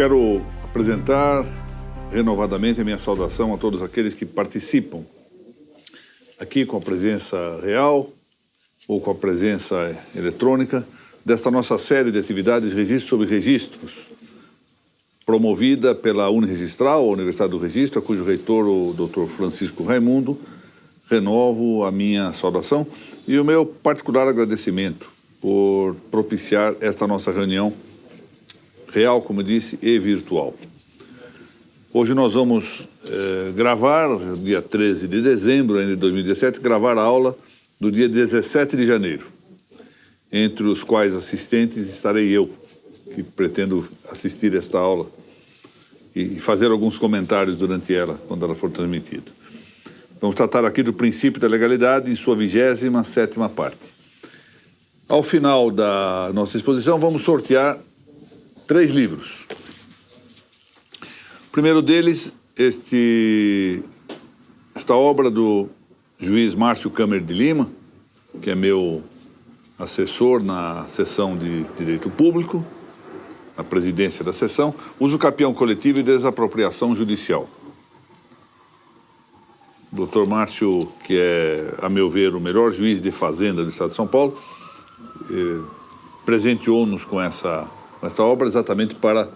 quero apresentar renovadamente a minha saudação a todos aqueles que participam aqui com a presença real ou com a presença eletrônica desta nossa série de atividades Registros sobre Registros, promovida pela Uniregistral, a Universidade do Registro, a cujo reitor, o Dr. Francisco Raimundo. Renovo a minha saudação e o meu particular agradecimento por propiciar esta nossa reunião real, como disse, e virtual. Hoje nós vamos gravar, dia 13 de dezembro ainda de 2017, gravar a aula do dia 17 de janeiro, entre os quais assistentes estarei eu, que pretendo assistir esta aula e fazer alguns comentários durante ela, quando ela for transmitida. Vamos tratar aqui do princípio da legalidade em sua 27ª parte. Ao final da nossa exposição, vamos sortear 3 livros. O primeiro deles, esta obra do juiz Márcio Câmara de Lima, que é meu assessor na seção de Direito Público, na presidência da seção, Uso Capião Coletivo e Desapropriação Judicial. O Dr. Márcio, que é, a meu ver, o melhor juiz de fazenda do Estado de São Paulo, presenteou-nos com esta obra exatamente para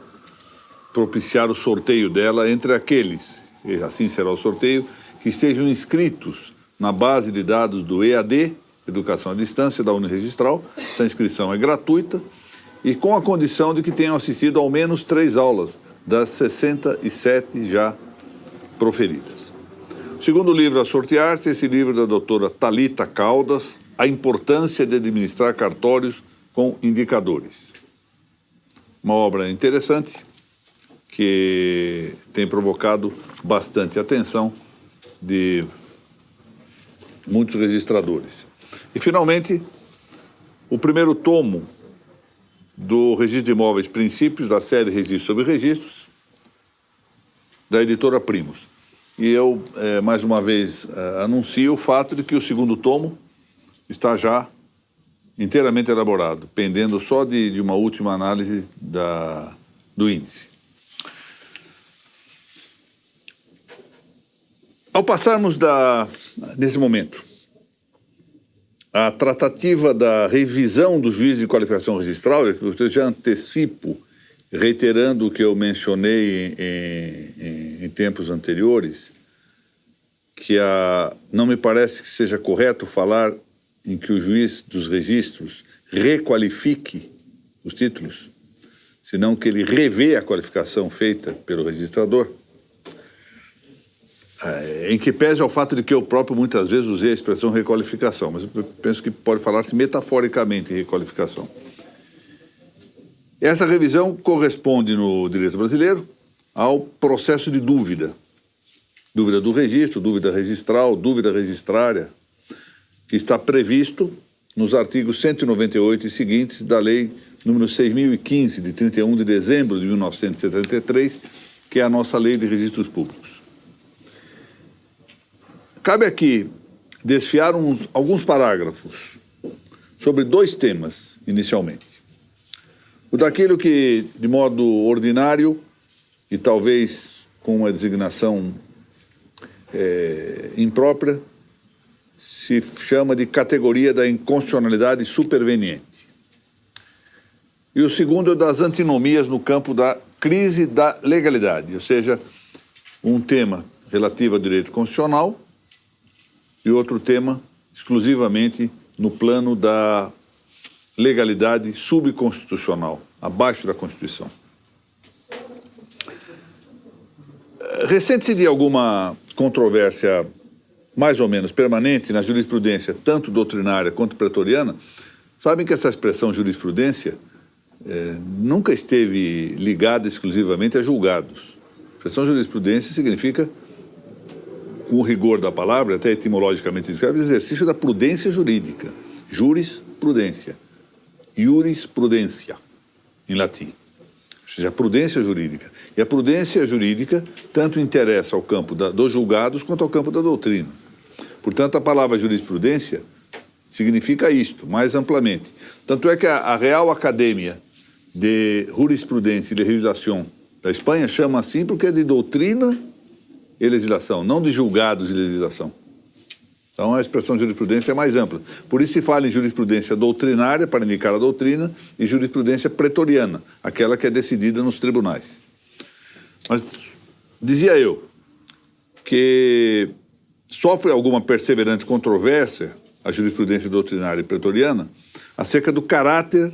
propiciar o sorteio dela entre aqueles, e assim será o sorteio, que estejam inscritos na base de dados do EAD, Educação à Distância, da Uniregistral. Essa inscrição é gratuita e com a condição de que tenham assistido ao menos 3 aulas das 67 já proferidas. O segundo livro a sortear-se é esse livro da doutora Thalita Caldas, A Importância de Administrar Cartórios com Indicadores. Uma obra interessante que tem provocado bastante atenção de muitos registradores. E, finalmente, o primeiro tomo do Registro de Imóveis Princípios, da série Registros sobre Registros, da editora Primos. E eu, mais uma vez, anuncio o fato de que o segundo tomo está já inteiramente elaborado, pendendo só de uma última análise do índice. Ao passarmos nesse momento, a tratativa da revisão do juízo de qualificação registral, eu já antecipo, reiterando o que eu mencionei em tempos anteriores, que não me parece que seja correto falar em que o juiz dos registros requalifique os títulos, senão que ele revê a qualificação feita pelo registrador, em que pese ao fato de que eu próprio muitas vezes usei a expressão requalificação, mas eu penso que pode falar-se metaforicamente em requalificação. Essa revisão corresponde no direito brasileiro ao processo de dúvida. Dúvida do registro, dúvida registral, dúvida registrária, que está previsto nos artigos 198 e seguintes da Lei número 6.015, de 31 de dezembro de 1973, que é a nossa Lei de Registros Públicos. Cabe aqui desfiar alguns parágrafos sobre 2 temas, inicialmente. O daquilo que, de modo ordinário, e talvez com uma designação imprópria, se chama de categoria da inconstitucionalidade superveniente. E o segundo é das antinomias no campo da crise da legalidade, ou seja, um tema relativo ao direito constitucional e outro tema exclusivamente no plano da legalidade subconstitucional, abaixo da Constituição. Ressente-se de alguma controvérsia mais ou menos permanente na jurisprudência, tanto doutrinária quanto pretoriana. Sabem que essa expressão jurisprudência nunca esteve ligada exclusivamente a julgados. A expressão jurisprudência significa, com o rigor da palavra, até etimologicamente, o exercício da prudência jurídica. Jurisprudência. Jurisprudência, em latim. Ou seja, a prudência jurídica. E a prudência jurídica tanto interessa ao campo dos julgados quanto ao campo da doutrina. Portanto, a palavra jurisprudência significa isto, mais amplamente. Tanto é que a Real Academia de Jurisprudência e de Legislação da Espanha chama assim porque é de doutrina e legislação, não de julgados e legislação. Então a expressão jurisprudência é mais ampla. Por isso se fala em jurisprudência doutrinária, para indicar a doutrina, e jurisprudência pretoriana, aquela que é decidida nos tribunais. Mas dizia eu que sofre alguma perseverante controvérsia a jurisprudência doutrinária e pretoriana acerca do caráter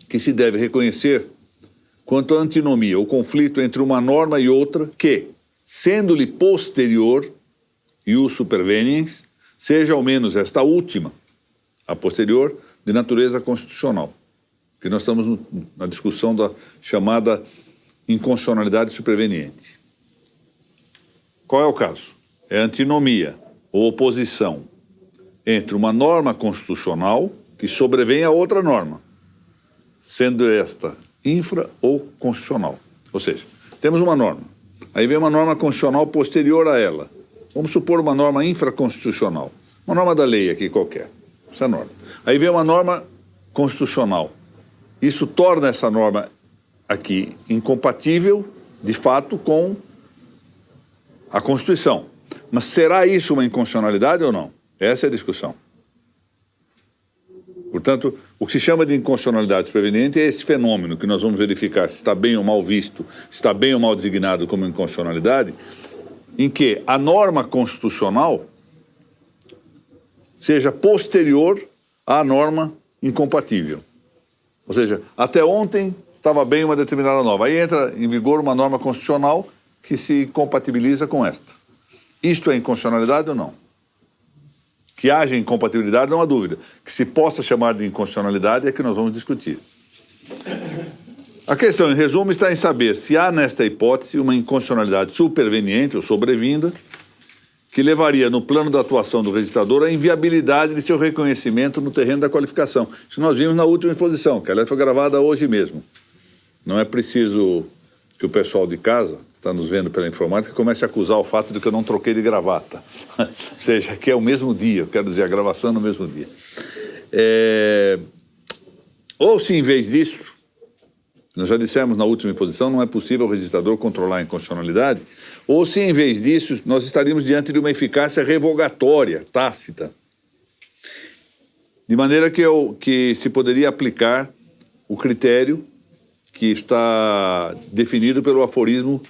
que se deve reconhecer quanto à antinomia, o conflito entre uma norma e outra que, sendo-lhe posterior, ius superveniens, seja ao menos esta última, a posterior, de natureza constitucional. Que nós estamos na discussão da chamada inconstitucionalidade superveniente. Qual é o caso? É antinomia, ou oposição, entre uma norma constitucional que sobrevém a outra norma, sendo esta infra ou constitucional. Ou seja, temos uma norma, aí vem uma norma constitucional posterior a ela. Vamos supor uma norma infraconstitucional, uma norma da lei aqui qualquer, essa norma. Aí vem uma norma constitucional. Isso torna essa norma aqui incompatível, de fato, com a Constituição. Mas será isso uma inconstitucionalidade ou não? Essa é a discussão. Portanto, o que se chama de inconstitucionalidade superveniente é esse fenômeno que nós vamos verificar se está bem ou mal visto, se está bem ou mal designado como inconstitucionalidade, em que a norma constitucional seja posterior à norma incompatível. Ou seja, até ontem estava bem uma determinada norma. Aí entra em vigor uma norma constitucional que se compatibiliza com esta. Isto é inconstitucionalidade ou não? Que haja incompatibilidade, não há dúvida. Que se possa chamar de inconstitucionalidade é que nós vamos discutir. A questão, em resumo, está em saber se há nesta hipótese uma inconstitucionalidade superveniente ou sobrevinda que levaria no plano da atuação do registrador a inviabilidade de seu reconhecimento no terreno da qualificação. Isso nós vimos na última exposição, que ela foi gravada hoje mesmo. Não é preciso que o pessoal de casa, que está nos vendo pela informática, comece a acusar o fato de que eu não troquei de gravata. Ou seja, que é o mesmo dia, eu quero dizer, a gravação no mesmo dia. Ou se em vez disso, nós já dissemos na última exposição, não é possível o registrador controlar a inconstitucionalidade, ou se em vez disso nós estaríamos diante de uma eficácia revogatória, tácita, de maneira que se poderia aplicar o critério que está definido pelo aforismo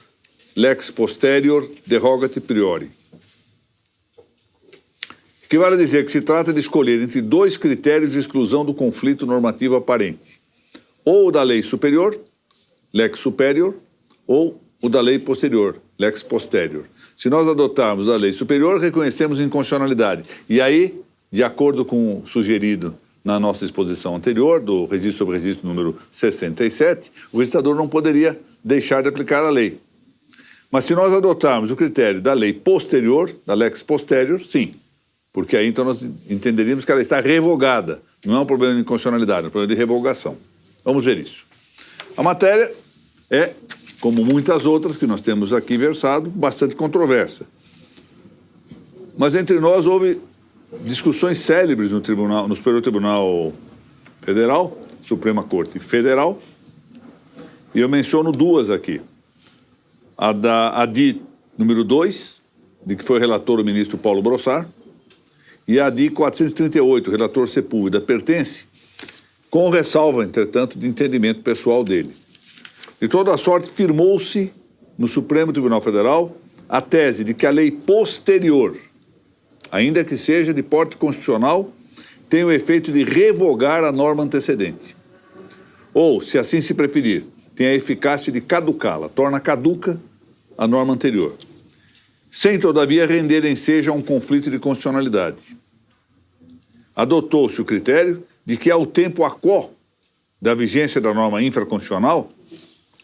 lex posterior derogati priori. Que vale dizer que se trata de escolher entre dois critérios de exclusão do conflito normativo aparente. Ou o da lei superior, lex superior, ou o da lei posterior, lex posterior. Se nós adotarmos a lei superior, reconhecemos inconstitucionalidade. E aí, de acordo com o sugerido na nossa exposição anterior, do registro sobre registro número 67, o registrador não poderia deixar de aplicar a lei. Mas se nós adotarmos o critério da lei posterior, da lex posterior, sim. Porque aí então nós entenderíamos que ela está revogada. Não é um problema de inconstitucionalidade, é um problema de revogação. Vamos ver isso. A matéria é, como muitas outras que nós temos aqui versado, bastante controversa. Mas entre nós houve discussões célebres no Superior Tribunal Federal, Suprema Corte Federal, e eu menciono duas aqui. A de número 2, de que foi relator o ministro Paulo Brossard, e a de 438, relator Sepúlveda, pertence, com ressalva, entretanto, de entendimento pessoal dele. De toda sorte, firmou-se no Supremo Tribunal Federal a tese de que a lei posterior, ainda que seja de porte constitucional, tem o efeito de revogar a norma antecedente. Ou, se assim se preferir, tem a eficácia de caducá-la, torna caduca a norma anterior, sem, todavia, render em seja um conflito de constitucionalidade. Adotou-se o critério de que, ao tempo aquó da vigência da norma infraconstitucional,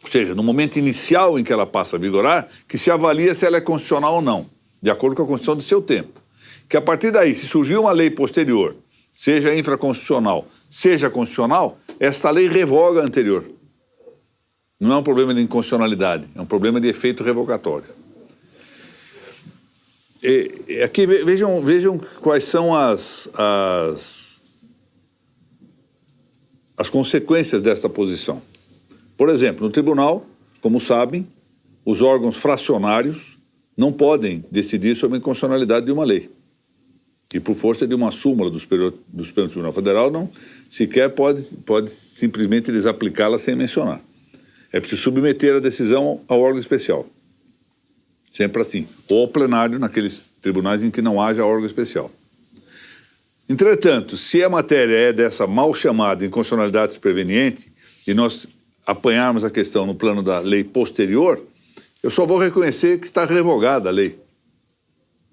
ou seja, no momento inicial em que ela passa a vigorar, que se avalia se ela é constitucional ou não, de acordo com a Constituição do seu tempo. Que a partir daí, se surgir uma lei posterior, seja infraconstitucional, seja constitucional, esta lei revoga a anterior. Não é um problema de inconstitucionalidade, é um problema de efeito revogatório. Aqui vejam quais são as consequências desta posição. Por exemplo, no tribunal, como sabem, os órgãos fracionários não podem decidir sobre a inconstitucionalidade de uma lei. E por força de uma súmula do Supremo Tribunal Federal, não sequer pode simplesmente eles aplicá-la sem mencionar. É preciso submeter a decisão ao órgão especial. Sempre assim. Ou ao plenário, naqueles tribunais em que não haja órgão especial. Entretanto, se a matéria é dessa mal chamada inconstitucionalidade superveniente, e nós apanharmos a questão no plano da lei posterior, eu só vou reconhecer que está revogada a lei.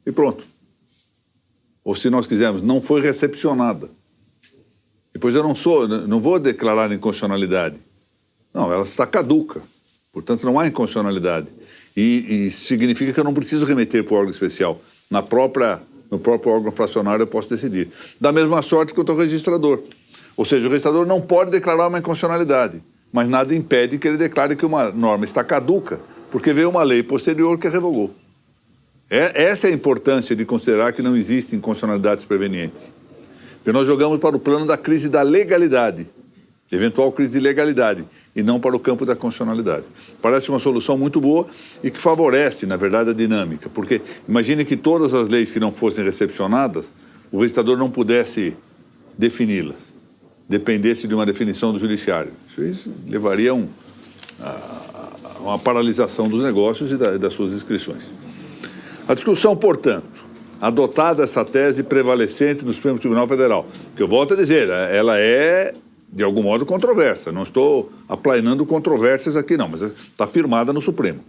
E pronto. Ou se nós quisermos, não foi recepcionada. Depois eu não vou declarar inconstitucionalidade. Não, ela está caduca. Portanto, não há inconstitucionalidade. E significa que eu não preciso remeter para o órgão especial. No próprio órgão fracionário eu posso decidir. Da mesma sorte que eu estou registrador. Ou seja, o registrador não pode declarar uma inconstitucionalidade, mas nada impede que ele declare que uma norma está caduca, porque veio uma lei posterior que a revogou. Essa é a importância de considerar que não existe inconstitucionalidade superveniente. Porque nós jogamos para o plano da crise da legalidade, eventual crise de legalidade, e não para o campo da constitucionalidade. Parece uma solução muito boa e que favorece, na verdade, a dinâmica. Porque imagine que todas as leis que não fossem recepcionadas, o registrador não pudesse defini-las, dependesse de uma definição do judiciário. Isso levaria a uma paralisação dos negócios e das suas inscrições. A discussão, portanto, adotada essa tese prevalecente do Supremo Tribunal Federal, que eu volto a dizer, ela é, de algum modo, controversa. Não estou aplainando controvérsias aqui, não, mas está firmada no Supremo.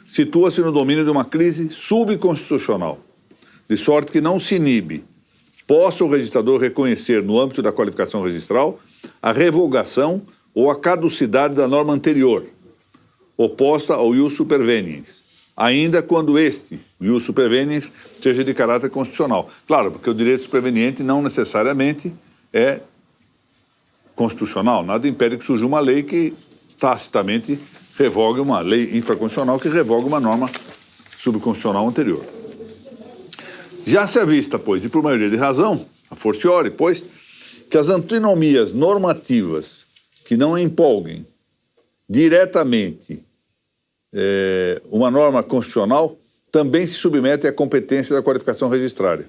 Situa-se no domínio de uma crise subconstitucional, de sorte que não se inibe, possa o registrador reconhecer, no âmbito da qualificação registral, a revogação ou a caducidade da norma anterior, oposta ao ius superveniens, ainda quando este, o ius superveniens, seja de caráter constitucional. Claro, porque o direito superveniente não necessariamente é constitucional. Nada impede que surja uma lei que tacitamente revogue uma lei infraconstitucional que revogue uma norma subconstitucional anterior. Já se avista, pois, e por maioria de razão, a fortiori, pois, que as antinomias normativas que não empolguem diretamente uma norma constitucional também se submetem à competência da qualificação registrária.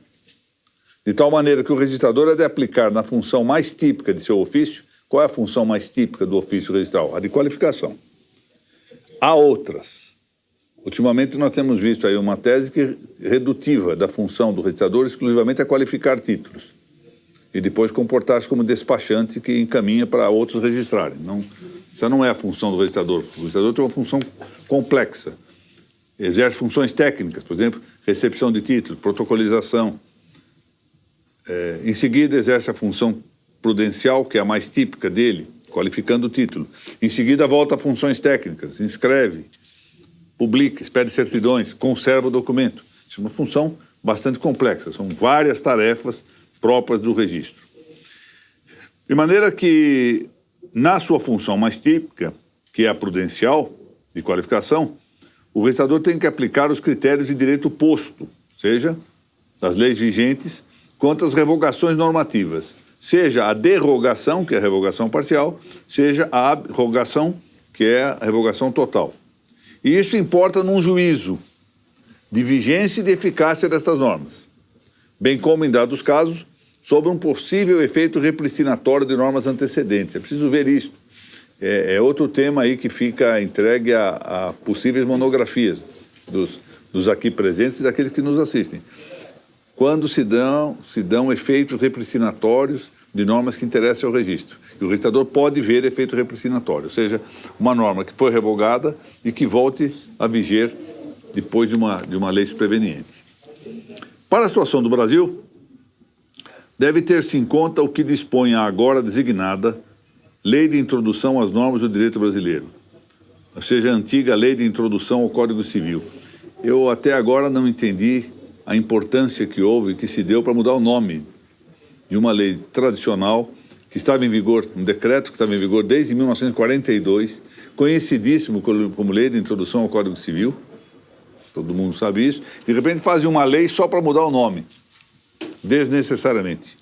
De tal maneira que o registrador é de aplicar na função mais típica de seu ofício. Qual é a função mais típica do ofício registral? A de qualificação. Há outras. Ultimamente nós temos visto aí uma tese redutiva da função do registrador exclusivamente a qualificar títulos e depois comportar-se como despachante que encaminha para outros registrarem. Essa não é a função do registrador. O registrador tem uma função complexa. Exerce funções técnicas, por exemplo, recepção de títulos, protocolização. Em seguida, exerce a função prudencial, que é a mais típica dele, qualificando o título. Em seguida, volta a funções técnicas, inscreve, publica, expede certidões, conserva o documento. Isso é uma função bastante complexa, são várias tarefas próprias do registro. De maneira que, na sua função mais típica, que é a prudencial, de qualificação, o registrador tem que aplicar os critérios de direito posto, seja das leis vigentes, quanto às revogações normativas, seja a derrogação, que é a revogação parcial, seja a abrogação, que é a revogação total. E isso importa num juízo de vigência e de eficácia dessas normas, bem como, em dados casos, sobre um possível efeito repristinatório de normas antecedentes. É preciso ver isso. É outro tema aí que fica entregue a possíveis monografias dos aqui presentes e daqueles que nos assistem. Quando se dão efeitos repristinatórios de normas que interessam ao registro. E o registrador pode ver efeito repristinatório, ou seja, uma norma que foi revogada e que volte a viger depois de uma lei superveniente. Para a situação do Brasil, deve ter-se em conta o que dispõe a agora designada Lei de Introdução às Normas do Direito Brasileiro, ou seja, a antiga Lei de Introdução ao Código Civil. Eu até agora não entendi a importância que houve, que se deu para mudar o nome de uma lei tradicional que estava em vigor, um decreto que estava em vigor desde 1942, conhecidíssimo como Lei de Introdução ao Código Civil, todo mundo sabe isso, de repente fazem uma lei só para mudar o nome, desnecessariamente.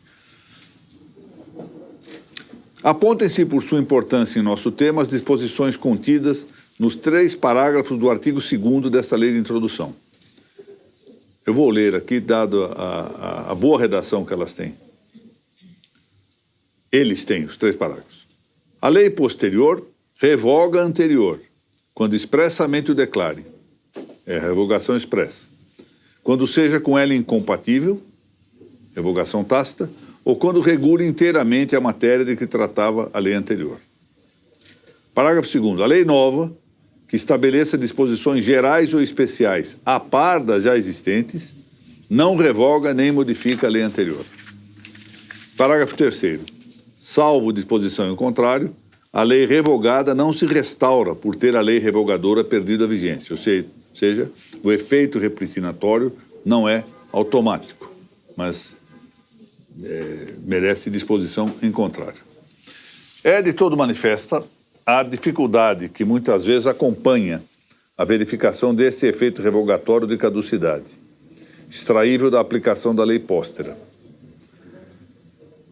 Apontem-se por sua importância em nosso tema as disposições contidas nos 3 parágrafos do artigo 2º desta lei de introdução. Eu vou ler aqui, dado a boa redação que elas têm. Eles têm os 3 parágrafos. A lei posterior revoga a anterior, quando expressamente o declare. É revogação expressa. Quando seja com ela incompatível, revogação tácita, ou quando regule inteiramente a matéria de que tratava a lei anterior. Parágrafo 2º. A lei nova, que estabeleça disposições gerais ou especiais a par das já existentes, não revoga nem modifica a lei anterior. Parágrafo 3º. Salvo disposição em contrário, a lei revogada não se restaura por ter a lei revogadora perdido a vigência, ou seja, o efeito repricinatório não é automático, mas merece disposição em contrário. É de todo manifesta a dificuldade que muitas vezes acompanha a verificação desse efeito revogatório de caducidade, extraível da aplicação da lei póstera.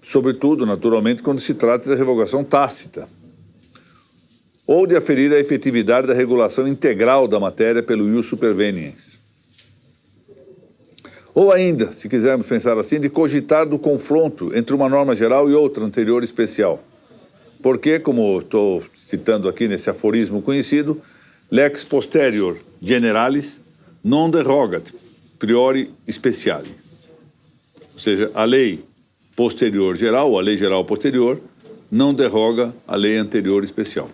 Sobretudo, naturalmente, quando se trata da revogação tácita, ou de aferir a efetividade da regulação integral da matéria pelo ius superveniens. Ou ainda, se quisermos pensar assim, de cogitar do confronto entre uma norma geral e outra anterior especial. Porque, como estou citando aqui nesse aforismo conhecido, lex posterior generalis non derogat priori speciali. Ou seja, a lei posterior geral, ou a lei geral posterior, não derroga a lei anterior especial.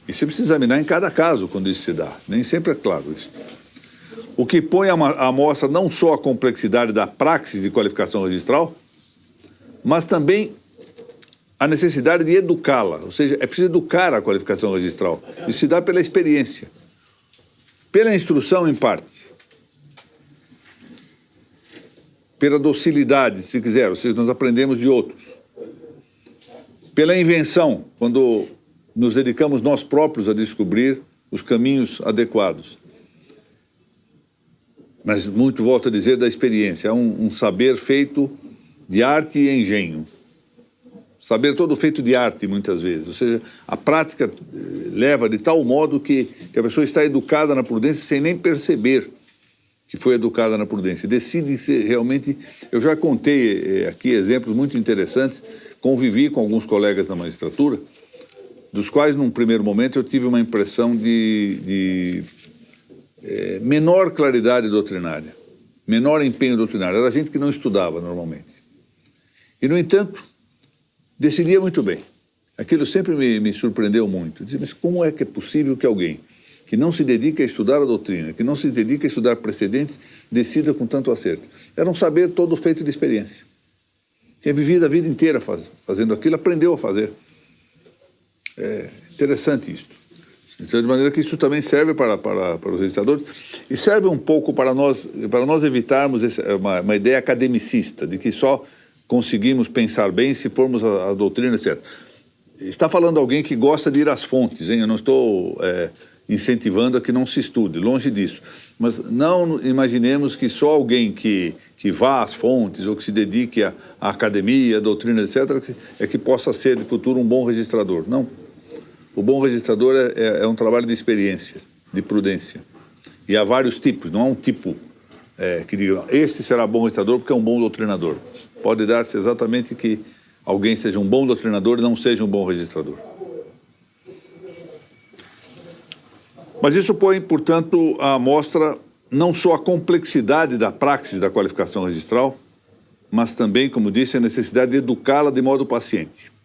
Isso é preciso examinar em cada caso quando isso se dá. Nem sempre é claro isso. O que põe à mostra não só a complexidade da praxis de qualificação registral, mas também a necessidade de educá-la. Ou seja, é preciso educar a qualificação registral. Isso se dá pela experiência, pela instrução em parte, pela docilidade, se quiser, ou seja, nós aprendemos de outros, pela invenção, quando nos dedicamos nós próprios a descobrir os caminhos adequados. Mas muito, volto a dizer, da experiência. É um saber feito de arte e engenho. Saber todo feito de arte, muitas vezes. Ou seja, a prática leva de tal modo que a pessoa está educada na prudência sem nem perceber que foi educada na prudência. Decide ser realmente... Eu já contei aqui exemplos muito interessantes. Convivi com alguns colegas da magistratura, dos quais, num primeiro momento, eu tive uma impressão de menor claridade doutrinária, menor empenho doutrinário. Era gente que não estudava normalmente. E, no entanto, decidia muito bem. Aquilo sempre me surpreendeu muito. Eu disse, mas como é que é possível que alguém que não se dedica a estudar a doutrina, que não se dedica a estudar precedentes, decida com tanto acerto? Era um saber todo feito de experiência. Tinha vivido a vida inteira fazendo aquilo, aprendeu a fazer. É interessante isto. Então, de maneira que isso também serve para os registradores e serve um pouco para nós evitarmos uma ideia academicista, de que só conseguimos pensar bem se formos a doutrina, etc. Está falando alguém que gosta de ir às fontes, hein? Eu não estou incentivando a que não se estude, longe disso. Mas não imaginemos que só alguém que vá às fontes ou que se dedique à academia, à doutrina, etc., é que possa ser, de futuro, um bom registrador. Não. O bom registrador é um trabalho de experiência, de prudência. E há vários tipos, não há um tipo que diga, este será bom registrador porque é um bom doutrinador. Pode dar-se exatamente que alguém seja um bom doutrinador e não seja um bom registrador. Mas isso põe, portanto, à mostra não só a complexidade da praxis da qualificação registral, mas também, como disse, a necessidade de educá-la de modo paciente.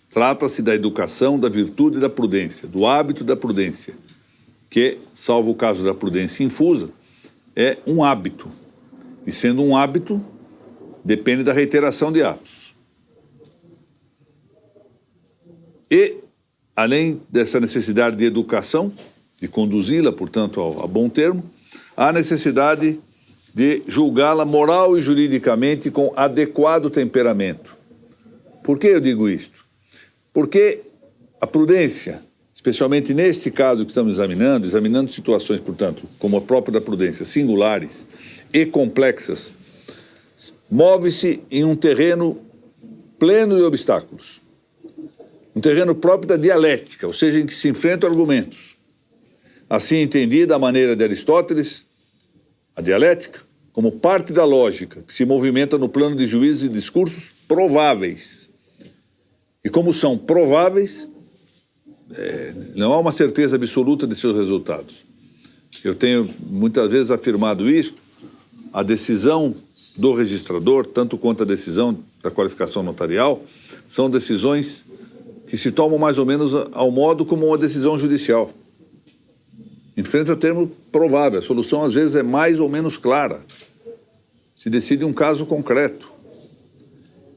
Trata-se da educação da virtude da prudência, do hábito da prudência, que, salvo o caso da prudência infusa, é um hábito. E sendo um hábito, depende da reiteração de atos. E, além dessa necessidade de educação, de conduzi-la, portanto, a bom termo, há necessidade de julgá-la moral e juridicamente com adequado temperamento. Por que eu digo isto? Porque a prudência, especialmente neste caso que estamos examinando situações, portanto, como a própria da prudência, singulares e complexas, move-se em um terreno pleno de obstáculos. Um terreno próprio da dialética, ou seja, em que se enfrentam argumentos. assim entendida a maneira de Aristóteles, a dialética, como parte da lógica que se movimenta no plano de juízos e discursos prováveis. E como são prováveis, não há uma certeza absoluta de seus resultados. Eu tenho muitas vezes afirmado isto, a decisão do registrador, tanto quanto a decisão da qualificação notarial, são decisões que se tomam mais ou menos ao modo como uma decisão judicial. Enfrenta o termo provável, a solução às vezes é mais ou menos clara. Se decide um caso concreto.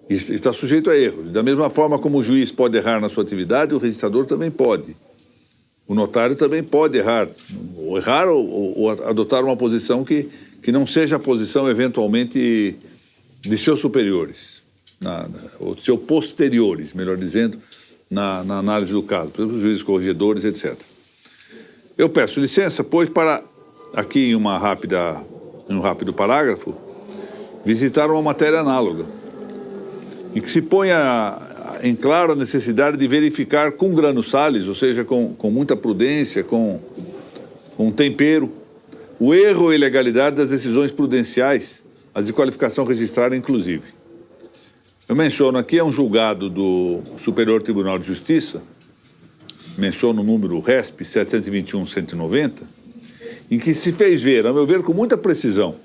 E está sujeito a erros. Da mesma forma como o juiz pode errar na sua atividade, o registrador também pode. O notário também pode errar. Ou adotar uma posição que não seja a posição, eventualmente, de seus superiores. Ou de seus posteriores, melhor dizendo, na análise do caso. Por exemplo, os juízes corregedores, etc. Eu peço licença, pois, para, aqui em um rápido parágrafo, visitar uma matéria análoga, em que se ponha em claro a necessidade de verificar com grano salis, ou seja, com muita prudência, com tempero, o erro ou ilegalidade das decisões prudenciais, as de qualificação registrada inclusive. Eu menciono aqui, é um julgado do Superior Tribunal de Justiça, menciono o número RESP 721-190, em que se fez ver, a meu ver, com muita precisão,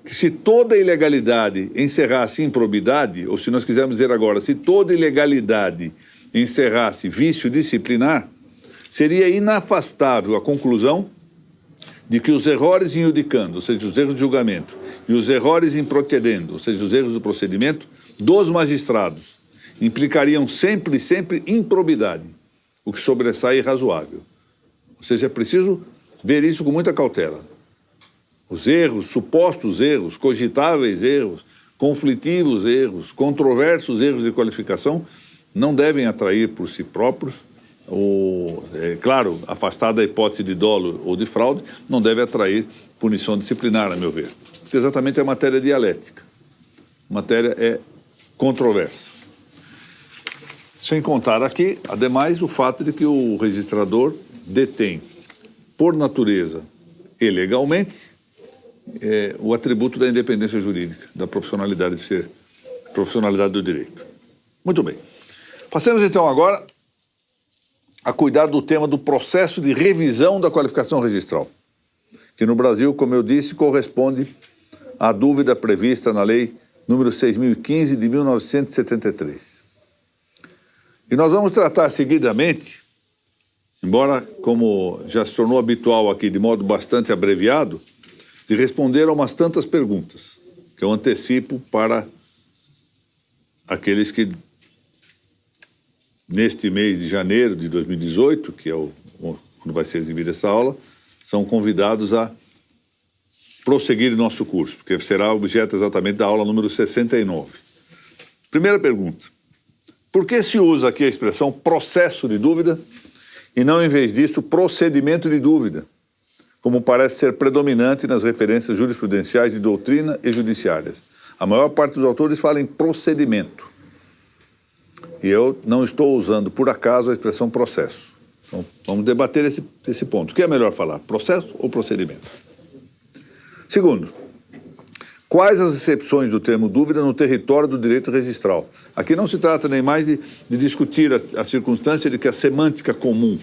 que se toda ilegalidade encerrasse improbidade, ou se nós quisermos dizer agora, se toda ilegalidade encerrasse vício disciplinar, seria inafastável a conclusão de que os errores em iudicando, ou seja, os erros de julgamento, e os errores em procedendo, ou seja, os erros do procedimento, dos magistrados, implicariam sempre improbidade, o que sobressai irrazoável. Ou seja, é preciso ver isso com muita cautela. Os erros, supostos erros, cogitáveis erros, conflitivos erros, controversos erros de qualificação, não devem atrair por si próprios, claro, afastada a hipótese de dolo ou de fraude, não deve atrair punição disciplinar, a meu ver. Porque exatamente é matéria dialética. Matéria é controversa. Sem contar aqui, ademais, o fato de que o registrador detém, por natureza e legalmente, o atributo da independência jurídica, da profissionalidade do direito. Muito bem. Passemos então agora a cuidar do tema do processo de revisão da qualificação registral, que no Brasil, como eu disse, corresponde à dúvida prevista na Lei número 6.015 de 1973. E nós vamos tratar seguidamente, embora, como já se tornou habitual aqui, de modo bastante abreviado, de responder a umas tantas perguntas, que eu antecipo para aqueles que, neste mês de janeiro de 2018, que é quando vai ser exibida essa aula, são convidados a prosseguir nosso curso, porque será objeto exatamente da aula número 69. Primeira pergunta: por que se usa aqui a expressão processo de dúvida e não, em vez disso, procedimento de dúvida, como parece ser predominante nas referências jurisprudenciais de doutrina e judiciárias? A maior parte dos autores fala em procedimento. E eu não estou usando, por acaso, a expressão processo. Então, vamos debater esse ponto. O que é melhor falar, processo ou procedimento? Segundo, quais as exceções do termo dúvida no território do direito registral? Aqui não se trata nem mais de discutir a circunstância de que a semântica comum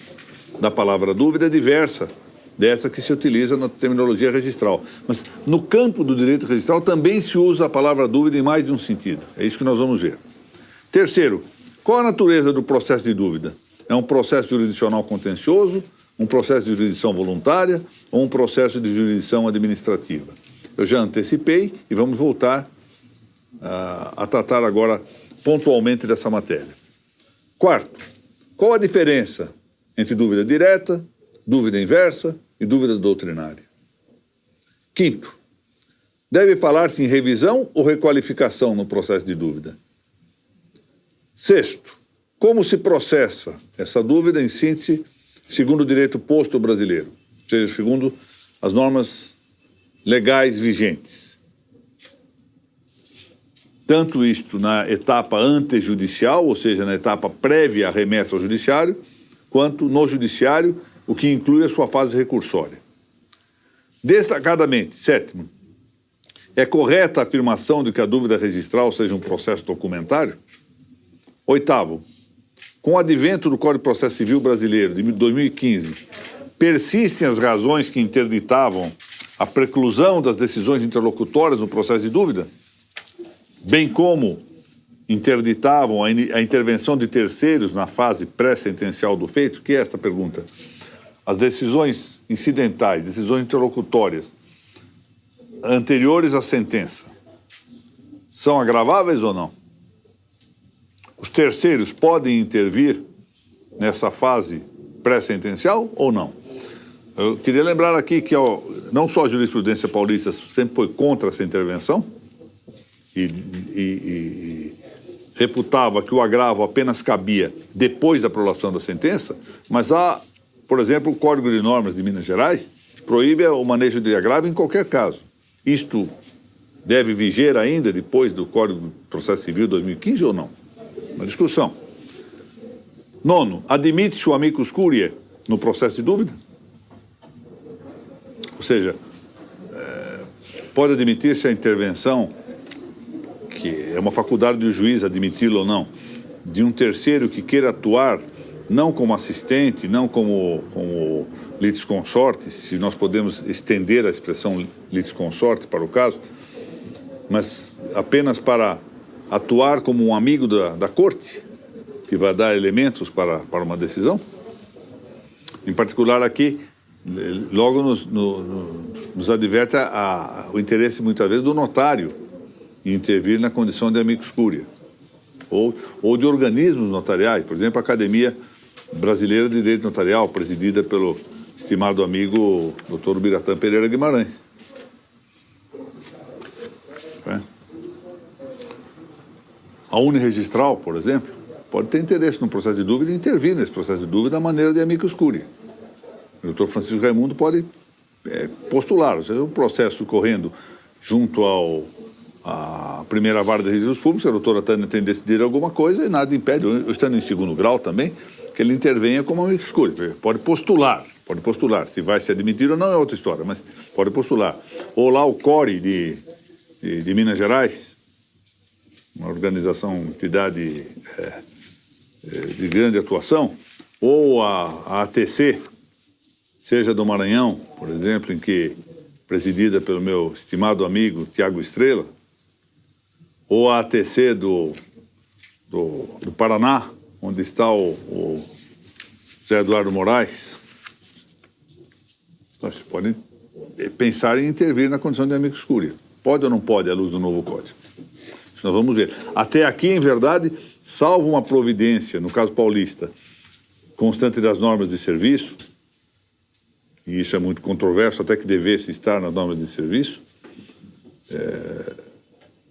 da palavra dúvida é diversa dessa que se utiliza na terminologia registral. Mas no campo do direito registral também se usa a palavra dúvida em mais de um sentido. É isso que nós vamos ver. Terceiro, qual a natureza do processo de dúvida? É um processo jurisdicional contencioso, um processo de jurisdição voluntária ou um processo de jurisdição administrativa? Eu já antecipei e vamos voltar a tratar agora pontualmente dessa matéria. Quarto, qual a diferença entre dúvida direta, dúvida inversa e dúvida doutrinária? Quinto, deve falar-se em revisão ou requalificação no processo de dúvida? Sexto, como se processa essa dúvida, em síntese, segundo o direito posto brasileiro, ou seja, segundo as normas legais vigentes? Tanto isto na etapa antejudicial, ou seja, na etapa prévia à remessa ao judiciário, quanto no judiciário o que inclui a sua fase recursória. Destacadamente, sétimo, é correta a afirmação de que a dúvida registral seja um processo documentário? Oitavo, com o advento do Código de Processo Civil Brasileiro de 2015, persistem as razões que interditavam a preclusão das decisões interlocutórias no processo de dúvida, bem como interditavam a intervenção de terceiros na fase pré-sentencial do feito? Que é esta pergunta? As decisões incidentais, decisões interlocutórias anteriores à sentença, são agraváveis ou não? Os terceiros podem intervir nessa fase pré-sentencial ou não? Eu queria lembrar aqui que não só a jurisprudência paulista sempre foi contra essa intervenção e reputava que o agravo apenas cabia depois da prolação da sentença, mas há, por exemplo, o Código de Normas de Minas Gerais proíbe o manejo de agravo em qualquer caso. Isto deve viger ainda depois do Código de Processo Civil 2015 ou não? Uma discussão. Nono, admite-se o amicus curiae no processo de dúvida? Ou seja, pode admitir-se a intervenção, que é uma faculdade do juiz admiti-lo ou não, de um terceiro que queira atuar não como assistente, não como litisconsorte, se nós podemos estender a expressão litisconsorte para o caso, mas apenas para atuar como um amigo da corte, que vai dar elementos para uma decisão? Em particular aqui, logo nos adverte o interesse, muitas vezes, do notário em intervir na condição de amicus curiae, ou de organismos notariais, por exemplo, a Academia Brasileira de Direito Notarial, presidida pelo estimado amigo Dr. Biratã Pereira Guimarães. A Uniregistral, por exemplo, pode ter interesse no processo de dúvida e intervir nesse processo de dúvida da maneira de amicus curiae. O doutor Francisco Raimundo pode postular, ou seja, um processo correndo junto à primeira vara de registros públicos, a doutora Tânia tem decidido alguma coisa e nada impede, eu estando em segundo grau também, que ele intervenha como amicus curiae. Pode postular. Se vai se admitir ou não é outra história, mas pode postular. Ou lá o CORE de Minas Gerais, uma organização, entidade de grande atuação, ou a ATC, seja do Maranhão, por exemplo, em que presidida pelo meu estimado amigo Tiago Estrela, ou a ATC do Paraná, onde está o Zé Eduardo Moraes. Nós podem pensar em intervir na condição de amicus curiae. Pode ou não pode, à luz do novo código? Isso nós vamos ver. Até aqui, em verdade, salvo uma providência, no caso paulista, constante das normas de serviço, e isso é muito controverso, até que devesse estar nas normas de serviço,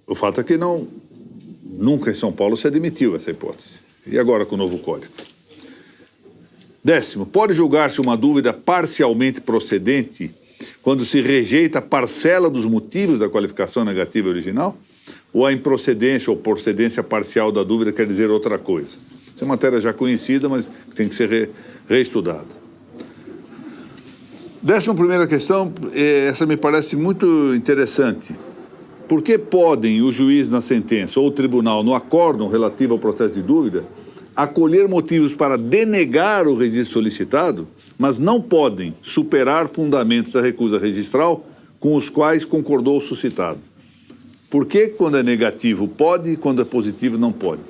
o fato é que nunca em São Paulo se admitiu essa hipótese. E agora com o novo código? Décimo, pode julgar-se uma dúvida parcialmente procedente quando se rejeita a parcela dos motivos da qualificação negativa original? Ou a improcedência ou procedência parcial da dúvida quer dizer outra coisa? Essa é uma matéria já conhecida, mas tem que ser reestudada. 11ª questão, essa me parece muito interessante. Por que podem o juiz na sentença ou o tribunal no acórdão relativo ao processo de dúvida acolher motivos para denegar o registro solicitado, mas não podem superar fundamentos da recusa registral com os quais concordou o suscitado? Por que quando é negativo pode e quando é positivo não pode?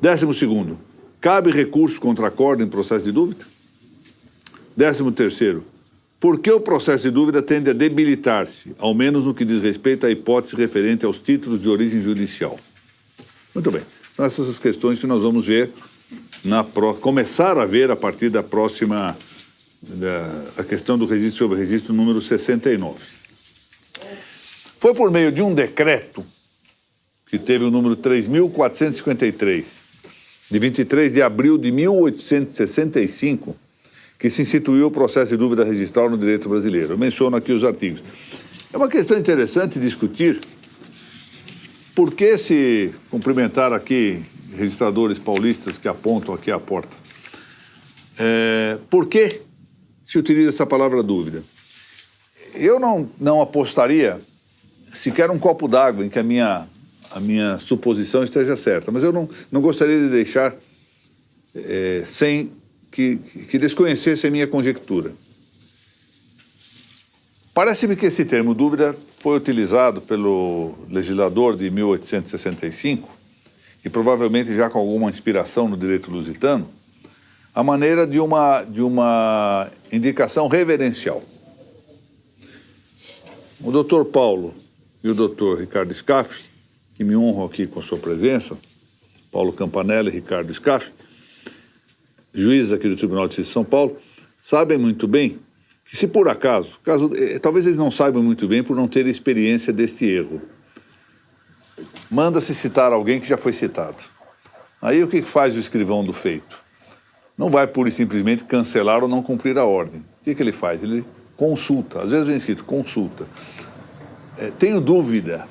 12º, cabe recurso contra acórdão em processo de dúvida? 13º, por que o processo de dúvida tende a debilitar-se, ao menos no que diz respeito à hipótese referente aos títulos de origem judicial? Muito bem, são essas as questões que nós vamos ver, começar a ver a partir da próxima, a questão do registro sobre registro número 69. Foi por meio de um decreto, que teve o número 3.453, de 23 de abril de 1865, que se instituiu o processo de dúvida registral no direito brasileiro. Eu menciono aqui os artigos. É uma questão interessante discutir por que se cumprimentar aqui registradores paulistas que apontam aqui à porta. Por que se utiliza essa palavra dúvida? Eu não apostaria sequer um copo d'água em que a minha suposição esteja certa, mas eu não gostaria de deixar sem que desconhecesse a minha conjectura. Parece-me que esse termo dúvida foi utilizado pelo legislador de 1865, e provavelmente já com alguma inspiração no direito lusitano, a maneira de uma indicação reverencial. O doutor Paulo e o doutor Ricardo Scaff, que me honram aqui com a sua presença, Paulo Campanella e Ricardo Scaff, juízes aqui do Tribunal de Justiça de São Paulo, sabem muito bem que se por acaso, talvez eles não saibam muito bem por não terem experiência deste erro, manda-se citar alguém que já foi citado. Aí o que faz o escrivão do feito? Não vai pura e simplesmente cancelar ou não cumprir a ordem. O que ele faz? Ele consulta, às vezes vem escrito consulta. Tenho dúvida,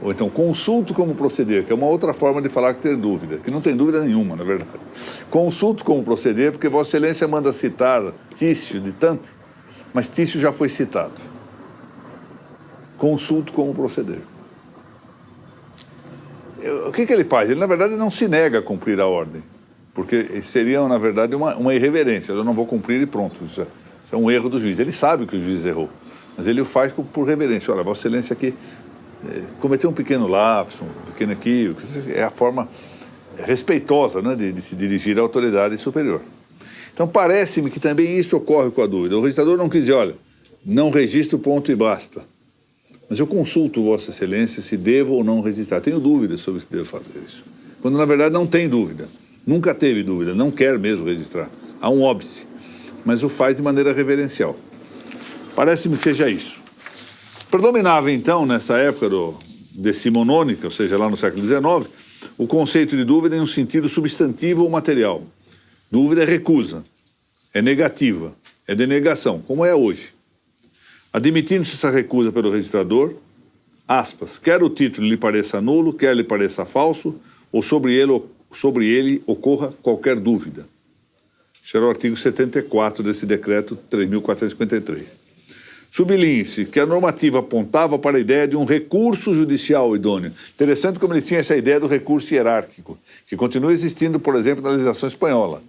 ou então consulto como proceder, que é uma outra forma de falar que ter dúvida, que não tem dúvida nenhuma, na verdade. Consulto como proceder, porque Vossa Excelência manda citar Tício de tanto, mas Tício já foi citado. Consulto como proceder. O que ele faz? Ele, na verdade, não se nega a cumprir a ordem, porque seria, na verdade, uma irreverência. Eu não vou cumprir e pronto. Isso é um erro do juiz. Ele sabe que o juiz errou, mas ele o faz por reverência. Olha, Vossa Excelência aqui cometeu um pequeno lapso, um pequeno equívoco. É a forma respeitosa, né, de se dirigir à autoridade superior. Então, parece-me que também isso ocorre com a dúvida. O registrador não quis dizer, olha, não registro, ponto e basta. Mas eu consulto Vossa Excelência se devo ou não registrar. Tenho dúvidas sobre se devo fazer isso. Quando, na verdade, não tem dúvida. Nunca teve dúvida, não quer mesmo registrar. Há um óbice, mas o faz de maneira reverencial. Parece-me que seja isso. Predominava, então, nessa época decimonônica, ou seja, lá no século XIX, o conceito de dúvida em um sentido substantivo ou material. Dúvida é recusa, é negativa, é denegação, como é hoje. Admitindo-se essa recusa pelo registrador, aspas, quer o título lhe pareça nulo, quer lhe pareça falso, ou sobre ele ocorra qualquer dúvida. Esse era o artigo 74 desse decreto 3.453. Sublinhe-se que a normativa apontava para a ideia de um recurso judicial idôneo. Interessante como ele tinha essa ideia do recurso hierárquico, que continua existindo, por exemplo, na legislação espanhola.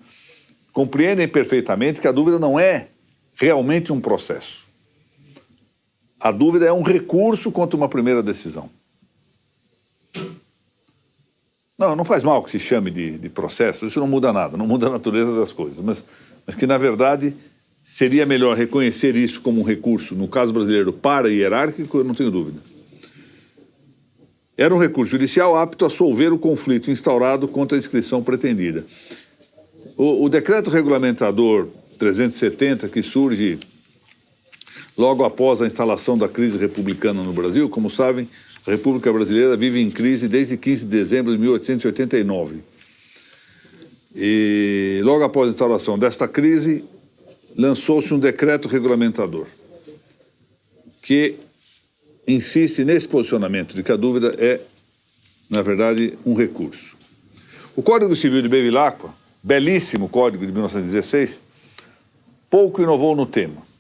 Compreendem perfeitamente que a dúvida não é realmente um processo. A dúvida é um recurso contra uma primeira decisão. Não faz mal que se chame de processo, isso não muda nada, não muda a natureza das coisas, mas que, na verdade, seria melhor reconhecer isso como um recurso, no caso brasileiro, para-hierárquico, eu não tenho dúvida. Era um recurso judicial apto a solver o conflito instaurado contra a inscrição pretendida. O decreto regulamentador 370, que surge logo após a instalação da crise republicana no Brasil, como sabem, a República Brasileira vive em crise desde 15 de dezembro de 1889. E logo após a instalação desta crise, lançou-se um decreto regulamentador que insiste nesse posicionamento de que a dúvida é, na verdade, um recurso. O Código Civil de Bevilacqua, belíssimo código de 1916, pouco inovou no tema.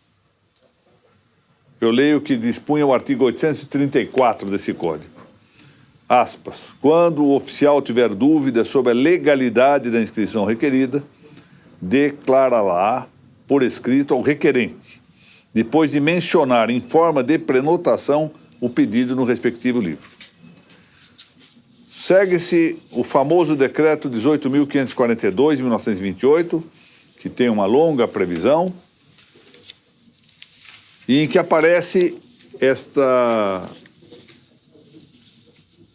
Eu leio o que dispunha o artigo 834 desse código. Aspas. Quando o oficial tiver dúvida sobre a legalidade da inscrição requerida, declará-la por escrito ao requerente, depois de mencionar em forma de prenotação o pedido no respectivo livro. Segue-se o famoso decreto 18.542 de 1928, que tem uma longa previsão, e em que aparece esta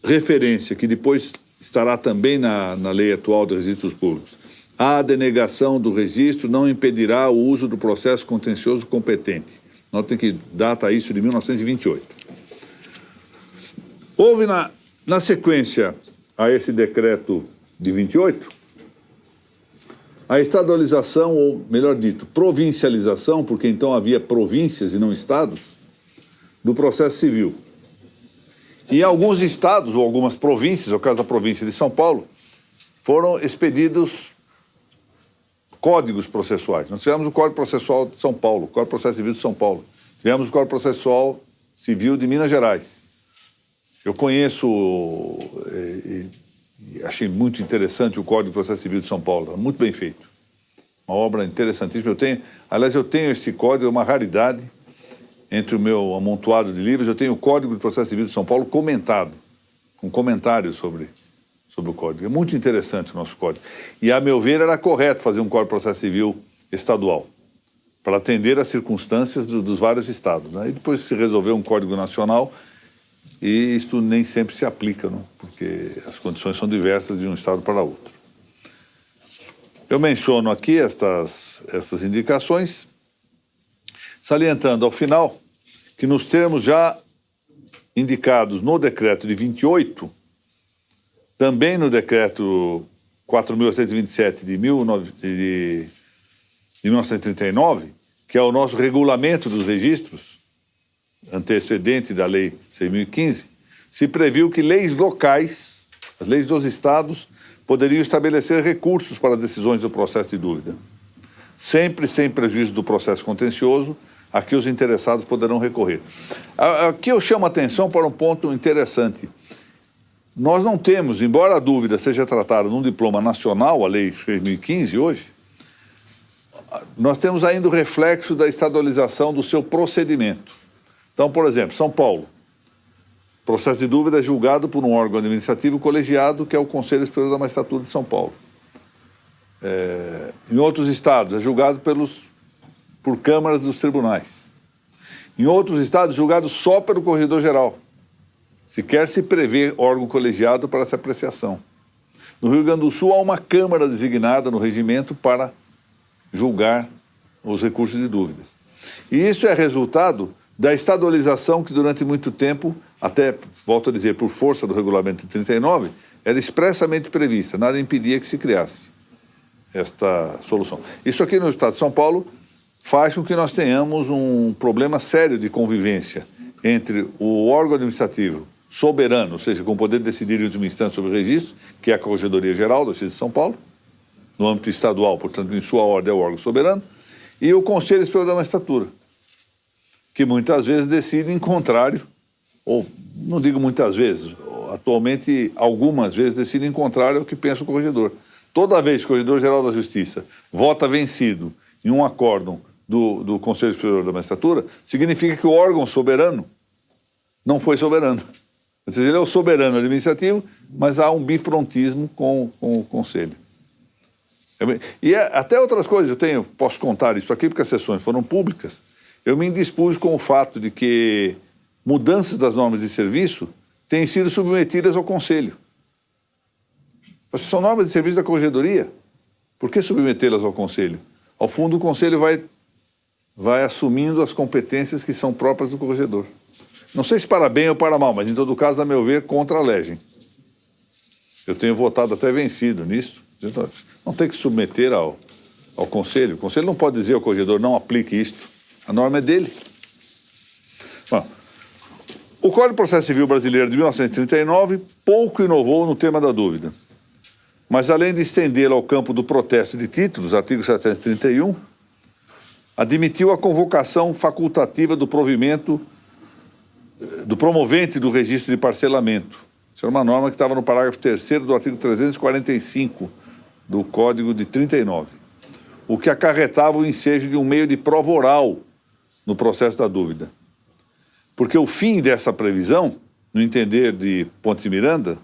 referência, que depois estará também na lei atual dos registros públicos. A denegação do registro não impedirá o uso do processo contencioso competente. Notem que data isso de 1928. Houve na sequência a esse decreto de 28, a estadualização, ou melhor dito, provincialização, porque então havia províncias e não estados, do processo civil. E alguns estados, ou algumas províncias, no caso da província de São Paulo, foram expedidos códigos processuais. Nós tivemos o Código Processual de São Paulo, o Código de Processo Civil de São Paulo. Tivemos o Código Processual Civil de Minas Gerais. Eu conheço e achei muito interessante o Código de Processo Civil de São Paulo, muito bem feito. Uma obra interessantíssima. Eu tenho esse código, é uma raridade entre o meu amontoado de livros. Eu tenho o Código de Processo Civil de São Paulo comentado, com comentários sobre o código. É muito interessante o nosso código. E, a meu ver, era correto fazer um Código de Processo Civil estadual, para atender às circunstâncias dos vários estados, né? E depois se resolveu um Código Nacional, e isto nem sempre se aplica, não? Porque as condições são diversas de um estado para outro. Eu menciono aqui estas indicações, salientando ao final que nos termos já indicados no decreto de 28, também no decreto 4.827 de 1939, que é o nosso regulamento dos registros, antecedente da Lei 6.015, se previu que leis locais, as leis dos estados, poderiam estabelecer recursos para decisões do processo de dúvida, sempre sem prejuízo do processo contencioso, a que os interessados poderão recorrer. Aqui eu chamo a atenção para um ponto interessante. Nós não temos, embora a dúvida seja tratada num diploma nacional, a Lei 6.015 hoje, nós temos ainda o reflexo da estadualização do seu procedimento. Então, por exemplo, São Paulo, processo de dúvida é julgado por um órgão administrativo colegiado, que é o Conselho Superior da Magistratura de São Paulo. Em outros estados, é julgado por câmaras dos tribunais. Em outros estados, é julgado só pelo Corregedor-Geral. Sequer se prevê órgão colegiado para essa apreciação. No Rio Grande do Sul, há uma câmara designada no regimento para julgar os recursos de dúvidas. E isso é resultado da estadualização que durante muito tempo, até, volto a dizer, por força do regulamento de 39, era expressamente prevista, nada impedia que se criasse esta solução. Isso aqui no estado de São Paulo faz com que nós tenhamos um problema sério de convivência entre o órgão administrativo soberano, ou seja, com o poder de decidir em última instância sobre o registro, que é a Corregedoria Geral do Distrito de São Paulo, no âmbito estadual, portanto, em sua ordem é o órgão soberano, e o Conselho Superior da Magistratura, que muitas vezes decide em contrário, ou não digo muitas vezes, atualmente algumas vezes decide em contrário ao que pensa o corregedor. Toda vez que o Corregedor-Geral da Justiça vota vencido em um acórdão do Conselho Superior da Magistratura, significa que o órgão soberano não foi soberano. Ou seja, ele é o soberano administrativo, mas há um bifrontismo com o Conselho. E até outras coisas, posso contar isso aqui porque as sessões foram públicas. Eu me indispus com o fato de que mudanças das normas de serviço têm sido submetidas ao Conselho. São normas de serviço da Corregedoria. Por que submetê-las ao Conselho? Ao fundo, o Conselho vai assumindo as competências que são próprias do corregedor. Não sei se para bem ou para mal, mas em todo caso, a meu ver, contra a legem. Eu tenho votado até vencido nisso. Não tem que submeter ao Conselho. O Conselho não pode dizer ao corregedor, não aplique isto. A norma é dele. Bom, o Código de Processo Civil Brasileiro de 1939 pouco inovou no tema da dúvida. Mas, além de estendê-lo ao campo do protesto de títulos, artigo 731, admitiu a convocação facultativa do promovente do registro de parcelamento. Isso é uma norma que estava no parágrafo 3º do artigo 345 do Código de 39, o que acarretava o ensejo de um meio de prova oral no processo da dúvida. Porque o fim dessa previsão, no entender de Pontes e Miranda,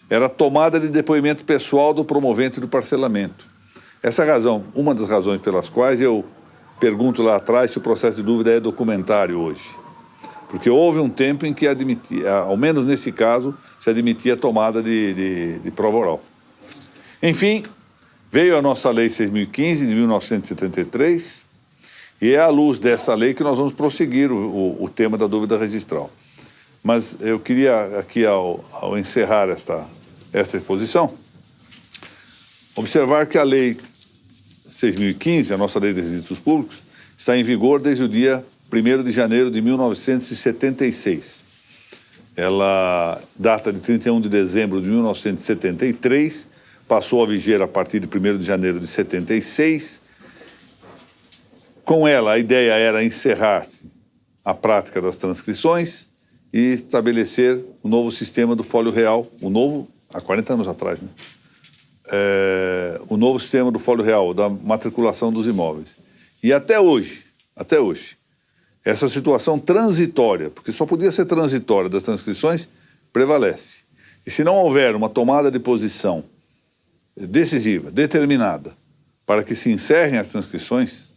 era a tomada de depoimento pessoal do promovente do parcelamento. Essa é a razão, uma das razões pelas quais eu pergunto lá atrás se o processo de dúvida é documentário hoje. Porque houve um tempo em que admitia, ao menos nesse caso, se admitia a tomada de prova oral. Enfim, veio a nossa Lei 6.015, de 1973, e é à luz dessa lei que nós vamos prosseguir o tema da dúvida registral. Mas eu queria aqui, ao encerrar esta exposição, observar que a Lei 6.015, a nossa Lei de Registros Públicos, está em vigor desde o dia 1º de janeiro de 1976. Ela data de 31 de dezembro de 1973, passou a viger a partir de 1º de janeiro de 76, Com ela, a ideia era encerrar a prática das transcrições e estabelecer o novo sistema do Folio Real, o novo, há 40 anos atrás, né? O novo sistema do Folio Real, da matriculação dos imóveis. E até hoje, essa situação transitória, porque só podia ser transitória das transcrições, prevalece. E se não houver uma tomada de posição decisiva, determinada, para que se encerrem as transcrições,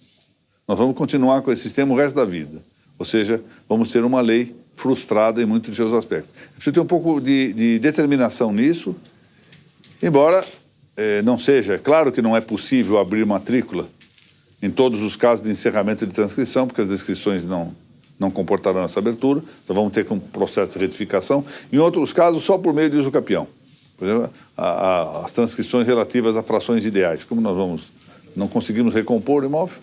nós vamos continuar com esse sistema o resto da vida. Ou seja, vamos ter uma lei frustrada em muitos de seus aspectos. É preciso ter um pouco de determinação nisso, embora não seja, claro que não é possível abrir matrícula em todos os casos de encerramento de transcrição, porque as descrições não comportarão essa abertura, então vamos ter um processo de retificação. Em outros casos, só por meio de usucapião. Por exemplo, as transcrições relativas a frações ideais. Como nós não conseguimos recompor o imóvel,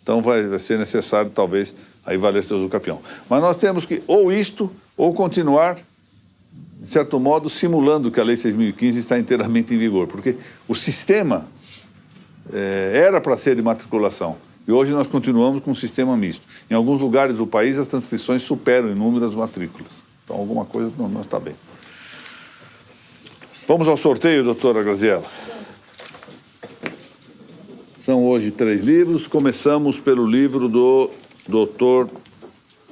então vai ser necessário, talvez, aí valer-se o usucapião. Mas nós temos que, ou isto, ou continuar, de certo modo, simulando que a Lei 6.015 está inteiramente em vigor, porque o sistema era para ser de matriculação, e hoje nós continuamos com um sistema misto. Em alguns lugares do país, as transcrições superam em número as matrículas. Então, alguma coisa não está bem. Vamos ao sorteio, doutora Graziella. São hoje 3 livros. Começamos pelo livro do doutor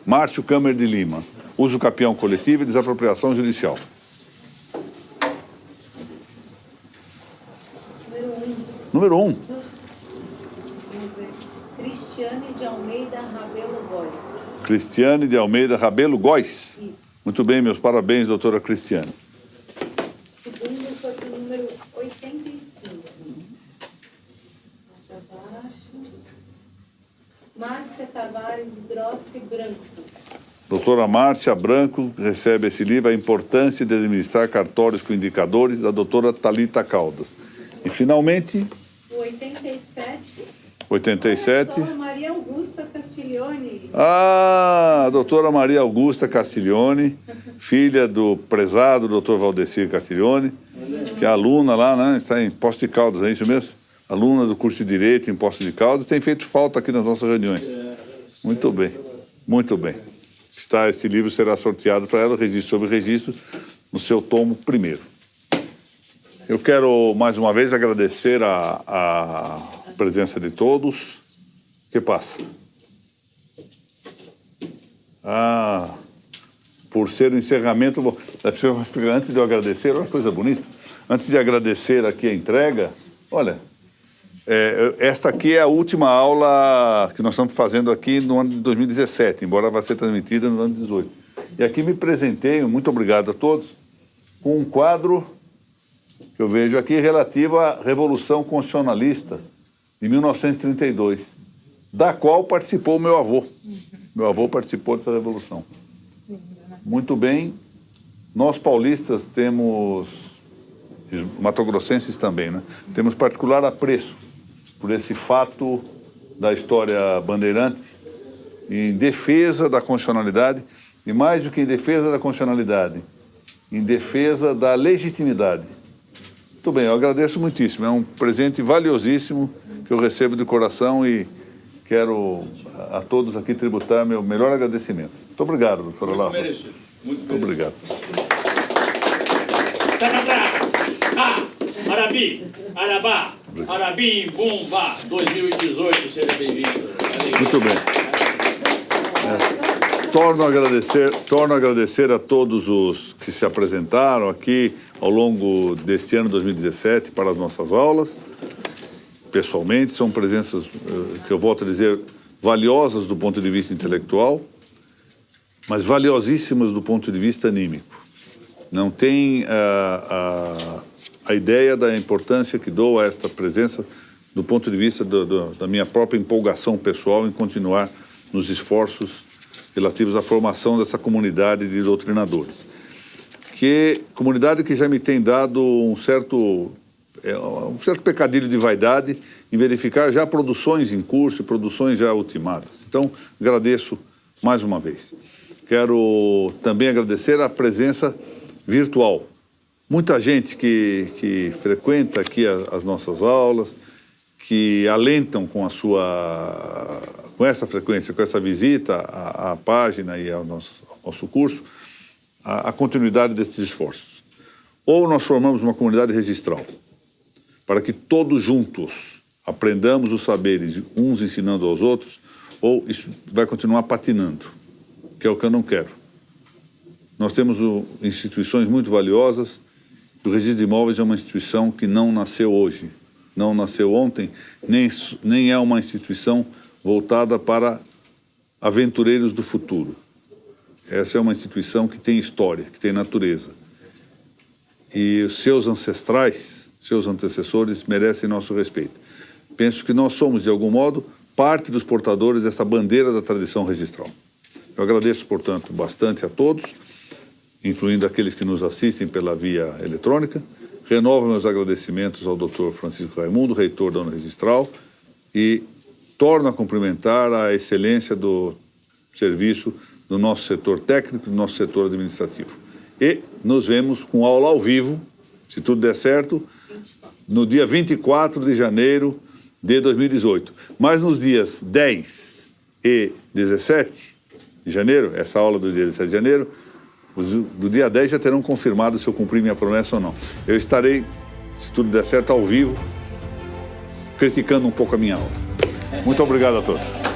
Márcio Câmara de Lima, Uso Capião Coletivo e Desapropriação Judicial. Número 1. Cristiane de Almeida Rabelo Góes. Cristiane de Almeida Rabelo Góes. Isso. Muito bem, meus parabéns, doutora Cristiane. Segundo foi para o número 85. Mais abaixo. Márcia Tavares Grossi Branco. Doutora Márcia Branco recebe esse livro, A Importância de Administrar Cartórios com Indicadores, da doutora Thalita Caldas. E, finalmente, O 87. 87. Professora Maria Augusta Castiglione. A doutora Maria Augusta Castiglione, filha do prezado doutor Valdecir Castiglione, que é aluna lá, né? Está em Poços de Caldas, é isso mesmo? Aluna do curso de Direito em Poços de Caldas, tem feito falta aqui nas nossas reuniões. Muito bem, muito bem. Esse livro será sorteado para ela, registro sobre registro, no seu tomo primeiro. Eu quero, mais uma vez, agradecer a presença de todos. O que passa? Por ser o encerramento... Antes de eu agradecer, olha que coisa bonita. Antes de agradecer aqui a entrega, olha, esta aqui é a última aula que nós estamos fazendo aqui no ano de 2017, embora vá ser transmitida no ano de 2018. E aqui me presentei, muito obrigado a todos, com um quadro que eu vejo aqui relativo à Revolução Constitucionalista de 1932, da qual participou o meu avô. Meu avô participou dessa revolução. Muito bem. Nós paulistas temos, matogrossenses também, né? Temos particular apreço por esse fato da história bandeirante em defesa da constitucionalidade, e mais do que em defesa da constitucionalidade, em defesa da legitimidade. Muito bem, eu agradeço muitíssimo. É um presente valiosíssimo que eu recebo de coração e quero a todos aqui tributar meu melhor agradecimento. Muito obrigado, doutora Laura. Muito merecido. Muito obrigado. Arabi, Arabá, Arabim, Bumba, 2018, seja bem-vindo. Muito bem. Torno a agradecer a todos os que se apresentaram aqui ao longo deste ano 2017 para as nossas aulas. Pessoalmente, são presenças que eu volto a dizer valiosas do ponto de vista intelectual, mas valiosíssimas do ponto de vista anímico. Não tem a ideia da importância que dou a esta presença do ponto de vista da minha própria empolgação pessoal em continuar nos esforços relativos à formação dessa comunidade de doutrinadores. Comunidade que já me tem dado um certo pecadilho de vaidade em verificar já produções em curso e produções já ultimadas. Então, agradeço mais uma vez. Quero também agradecer a presença virtual. Muita gente que frequenta aqui as nossas aulas, que alentam com com essa frequência, com essa visita à página e ao nosso curso, a continuidade desses esforços. Ou nós formamos uma comunidade registral, para que todos juntos aprendamos os saberes, uns ensinando aos outros, ou isso vai continuar patinando, que é o que eu não quero. Nós temos instituições muito valiosas. O registro de imóveis é uma instituição que não nasceu hoje, não nasceu ontem, nem é uma instituição voltada para aventureiros do futuro. Essa é uma instituição que tem história, que tem natureza. E os seus ancestrais, seus antecessores, merecem nosso respeito. Penso que nós somos, de algum modo, parte dos portadores dessa bandeira da tradição registral. Eu agradeço, portanto, bastante a todos, incluindo aqueles que nos assistem pela via eletrônica. Renovo meus agradecimentos ao Dr. Francisco Raimundo, reitor da Unregistral, e torno a cumprimentar a excelência do serviço do nosso setor técnico, do nosso setor administrativo. E nos vemos com aula ao vivo, se tudo der certo, no dia 24 de janeiro de 2018. Mas nos dias 10 e 17 de janeiro, essa aula do dia 17 de janeiro, do dia 10 já terão confirmado se eu cumpri minha promessa ou não. Eu estarei, se tudo der certo, ao vivo, criticando um pouco a minha aula. Muito obrigado a todos.